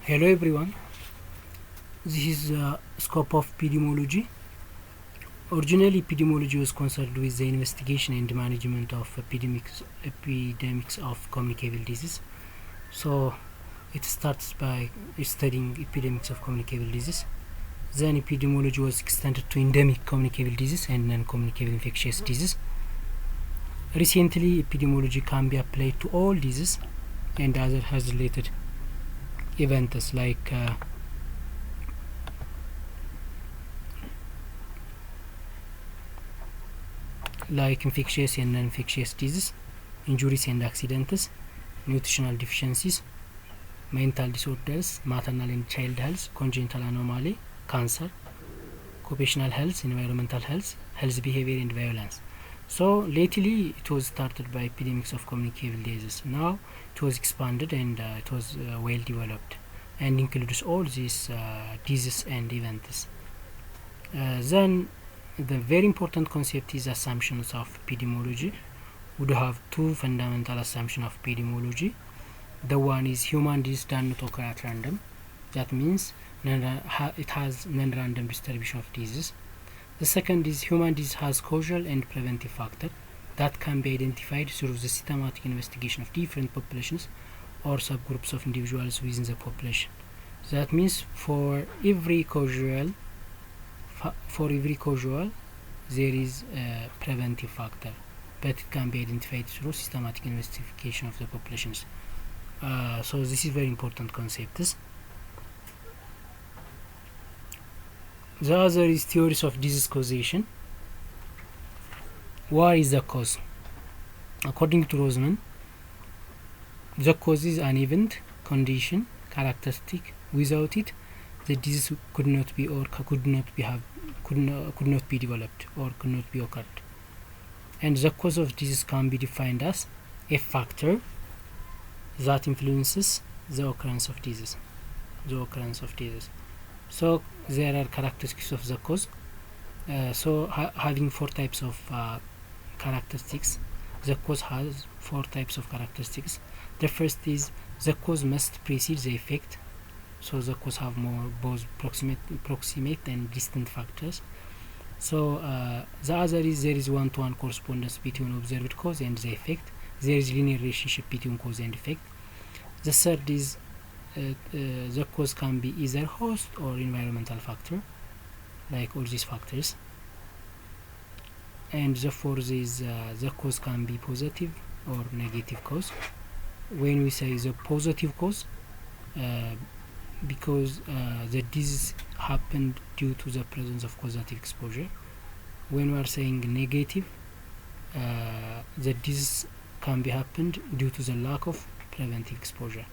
Hello everyone, this is the scope of epidemiology. Originally, epidemiology was concerned with the investigation and management of epidemics of communicable disease. So it starts by studying epidemics of communicable disease. Then epidemiology was extended to endemic communicable disease and non-communicable infectious disease. Recently, epidemiology can be applied to all diseases and other has related events like infectious and non-infectious disease, injuries and accidents, nutritional deficiencies, mental disorders, maternal and child health, congenital anomaly, cancer, occupational health, environmental health, health behavior and violence. So lately it was started by epidemics of communicable diseases. Now it was expanded and it was well developed and includes all these diseases and events. Then the very important concept is assumptions of epidemiology. We do have two fundamental assumptions of epidemiology. The one is human disease does not occur at random. That means it has non-random distribution of diseases. The second is human disease has causal and preventive factor that can be identified through the systematic investigation of different populations or subgroups of individuals within the population. So that means for every causal there is a preventive factor, but it can be identified through systematic investigation of the populations. So this is very important concept. The other is theories of disease causation. What is the cause? According to Rosman, the cause is an event, condition, characteristic. Without it, the disease could not be developed or could not be occurred. And the cause of disease can be defined as a factor that influences the occurrence of disease. So there are characteristics of the cause. Having four types of characteristics, the cause has four types of characteristics. The first is the cause must precede the effect. So the cause have more both proximate and distant factors. So the other is there is one-to-one correspondence between observed cause and the effect. There is linear relationship between cause and effect. The third is the cause can be either host or environmental factor, like all these factors. And the fourth is the cause can be positive or negative cause. When we say the positive cause, because the disease happened due to the presence of causative exposure. When we are saying negative, the disease can be happened due to the lack of preventive exposure.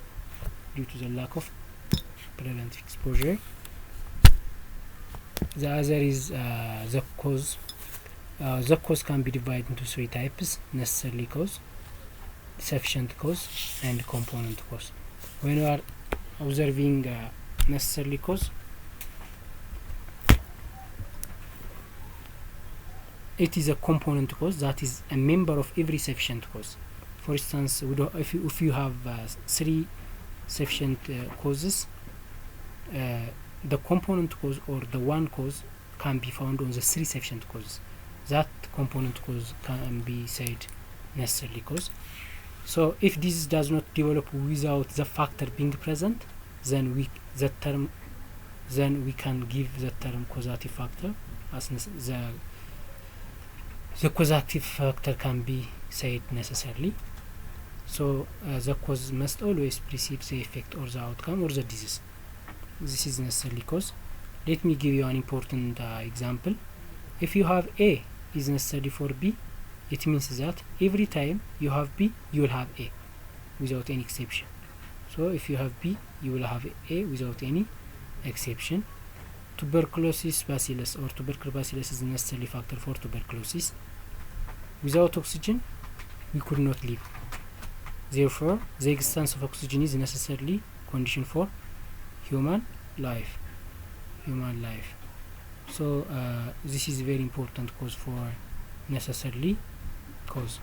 The other is the cause. The cause can be divided into three types: necessary cause, sufficient cause, and component cause. When we are observing necessary cause, it is a component cause that is a member of every sufficient cause. For instance, if you have three sufficient causes, the component cause or the one cause can be found on the three sufficient causes. That component cause can be said necessary cause. So if this does not develop without the factor being present, then we can give the term causative factor as the causative factor can be said necessarily. So the cause must always precede the effect or the outcome or the disease. This is necessary cause. Let me give you an important example. If you have A is necessary for B, it means that every time you have B, you will have A without any exception. So if you have B, you will have A without any exception. Tuberculosis bacillus or tubercle bacillus is a necessary factor for tuberculosis. Without oxygen, we could not live. Therefore, the existence of oxygen is necessarily condition for human life. So this is very important cause for necessarily cause.